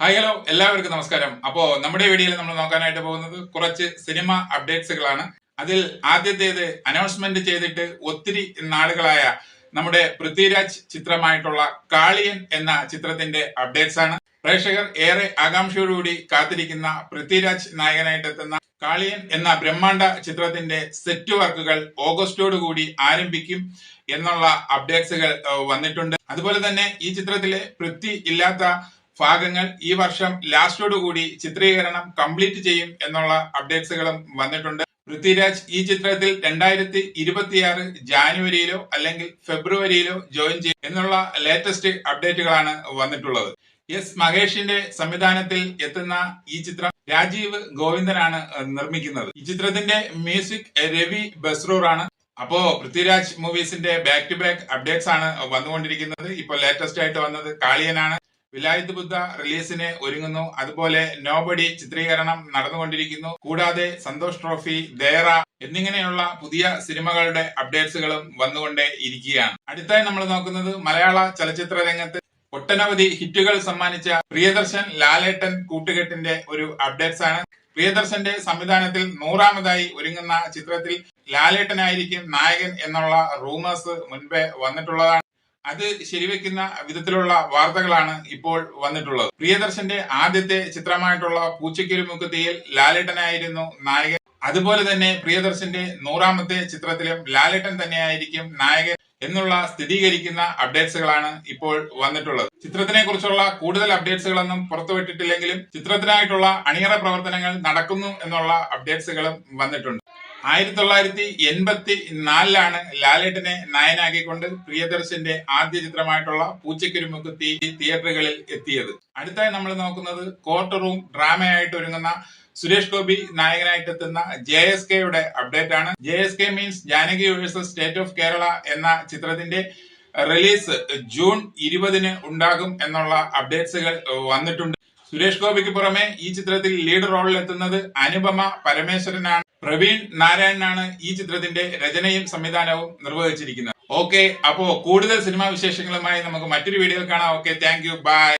Hi hello എല്ലാവർക്കും നമസ്കാരം. അപ്പോ നമ്മുടെ വീഡിയോയിൽ നമ്മൾ നോക്കാനായിട്ട് പോകുന്നത് കുറച്ച് സിനിമ അപ്ഡേറ്റ്സുകളാണ്. അതിൽ ആദ്യത്തേത് അനൗൺസ്മെന്റ് ചെയ്തിട്ട് ഒത്തിരി നാളുകളായ നമ്മുടെ പൃഥ്വിരാജ് ചിത്രമായിട്ടുള്ള കാളിയൻ എന്ന ചിത്രത്തിന്റെ അപ്ഡേറ്റ്സ് ആണ്. പ്രേക്ഷകർ ഏറെ ആകാംക്ഷയോടുകൂടി കാത്തിരിക്കുന്ന പൃഥ്വിരാജ് നായകനായിട്ട് എത്തുന്ന കാളിയൻ എന്ന ബ്രഹ്മാണ്ഡ ചിത്രത്തിന്റെ സെറ്റ് വർക്കുകൾ ഓഗസ്റ്റോടുകൂടി ആരംഭിക്കും എന്നുള്ള അപ്ഡേറ്റ്സുകൾ വന്നിട്ടുണ്ട്. അതുപോലെ തന്നെ ഈ ചിത്രത്തിലെ പൃഥ്വി ഇല്ലാത്ത ഭാഗങ്ങൾ ഈ വർഷം ലാസ്റ്റോടുകൂടി ചിത്രീകരണം കംപ്ലീറ്റ് ചെയ്യും എന്നുള്ള അപ്ഡേറ്റ്സുകളും വന്നിട്ടുണ്ട്. പൃഥ്വിരാജ് ഈ ചിത്രത്തിൽ 2026 ജാനുവരിയിലോ അല്ലെങ്കിൽ ഫെബ്രുവരിയിലോ ജോയിൻ ചെയ്യും എന്നുള്ള ലേറ്റസ്റ്റ് അപ്ഡേറ്റുകളാണ് വന്നിട്ടുള്ളത്. എസ് മഹേഷിന്റെ സംവിധാനത്തിൽ എത്തുന്ന ഈ ചിത്രം രാജീവ് ഗോവിന്ദനാണ് നിർമ്മിക്കുന്നത്. ഈ ചിത്രത്തിന്റെ മ്യൂസിക് രവി ബസ്രൂർ ആണ്. അപ്പോ പൃഥ്വിരാജ് മൂവീസിന്റെ ബാക്ക് ടു ബാക്ക് അപ്ഡേറ്റ്സ് ആണ് വന്നുകൊണ്ടിരിക്കുന്നത്. ഇപ്പോൾ ലേറ്റസ്റ്റ് ആയിട്ട് വന്നത് കാളിയനാണ്. വിലായത്ത് ബുദ്ധ റിലീസിന് ഒരുങ്ങുന്നു. അതുപോലെ നോബഡി ചിത്രീകരണം നടന്നുകൊണ്ടിരിക്കുന്നു. കൂടാതെ സന്തോഷ് ട്രോഫി, ദേറ എന്നിങ്ങനെയുള്ള പുതിയ സിനിമകളുടെ അപ്ഡേറ്റ്സുകളും വന്നുകൊണ്ടേ ഇരിക്കുകയാണ്. അടുത്തായി നമ്മൾ നോക്കുന്നത് മലയാള ചലച്ചിത്ര രംഗത്ത് ഒട്ടനവധി ഹിറ്റുകൾ സമ്മാനിച്ച പ്രിയദർശൻ ലാലേട്ടൻ കൂട്ടുകെട്ടിന്റെ ഒരു അപ്ഡേറ്റ്സ് ആണ്. പ്രിയദർശന്റെ സംവിധാനത്തിൽ 100ാമതായി ഒരുങ്ങുന്ന ചിത്രത്തിൽ ലാലേട്ടനായിരിക്കും നായകൻ എന്നുള്ള റൂമേഴ്സ് മുൻപേ വന്നിട്ടുള്ളതാണ്. അത് ശരിവെക്കുന്ന വിധത്തിലുള്ള വാർത്തകളാണ് ഇപ്പോൾ വന്നിട്ടുള്ളത്. പ്രിയദർശന്റെ ആദ്യത്തെ ചിത്രമായിട്ടുള്ള പൂച്ചയ്ക്കൊരു മൂക്കുത്തിയിൽ ലാലേട്ടനായിരുന്നു നായകൻ. അതുപോലെ തന്നെ പ്രിയദർശന്റെ 100ാമത്തെ ചിത്രത്തിലും ലാലേട്ടൻ തന്നെയായിരിക്കും നായകൻ എന്നുള്ള സ്ഥിരീകരിക്കുന്ന അപ്ഡേറ്റ്സുകളാണ് ഇപ്പോൾ വന്നിട്ടുള്ളത്. ചിത്രത്തിനെ കുറിച്ചുള്ള കൂടുതൽ അപ്ഡേറ്റ്സുകളൊന്നും പുറത്തുവിട്ടിട്ടില്ലെങ്കിലും ചിത്രത്തിനായിട്ടുള്ള അണിയറ പ്രവർത്തനങ്ങൾ നടക്കുന്നു എന്നുള്ള അപ്ഡേറ്റ്സുകളും വന്നിട്ടുണ്ട്. 1984 ലാലേട്ടനെ നായനാക്കിക്കൊണ്ട് പ്രിയദർശന്റെ ആദ്യ ചിത്രമായിട്ടുള്ള പൂച്ചയ്ക്കൊരു മൂക്കുത്തി തിയേറ്ററുകളിൽ എത്തിയത്. അടുത്തായി നമ്മൾ നോക്കുന്നത് കോർട്ട് റൂം ഡ്രാമയായിട്ട് ഒരുങ്ങുന്ന സുരേഷ് ഗോപി നായകനായിട്ട് എത്തുന്ന JSKയുടെ അപ്ഡേറ്റ് ആണ്. JSK means Janaki versus state of Kerala എന്ന ചിത്രത്തിന്റെ റിലീസ് ജൂൺ 20 ഉണ്ടാകും എന്നുള്ള അപ്ഡേറ്റ്സുകൾ വന്നിട്ടുണ്ട്. സുരേഷ് ഗോപിക്ക് പുറമെ ഈ ചിത്രത്തിൽ ലീഡ് റോളിൽ എത്തുന്നത് അനുപമ പരമേശ്വരനാണ്. പ്രവീൺ നാരായണനാണ് ഈ ചിത്രത്തിന്റെ രചനയും സംവിധാനവും നിർവഹിച്ചിരിക്കുന്നത്. ഓക്കെ, അപ്പോ കൂടുതൽ സിനിമാ വിശേഷങ്ങളുമായി നമുക്ക് മറ്റൊരു വീഡിയോയിൽ കാണാം. Okay, thank you, by.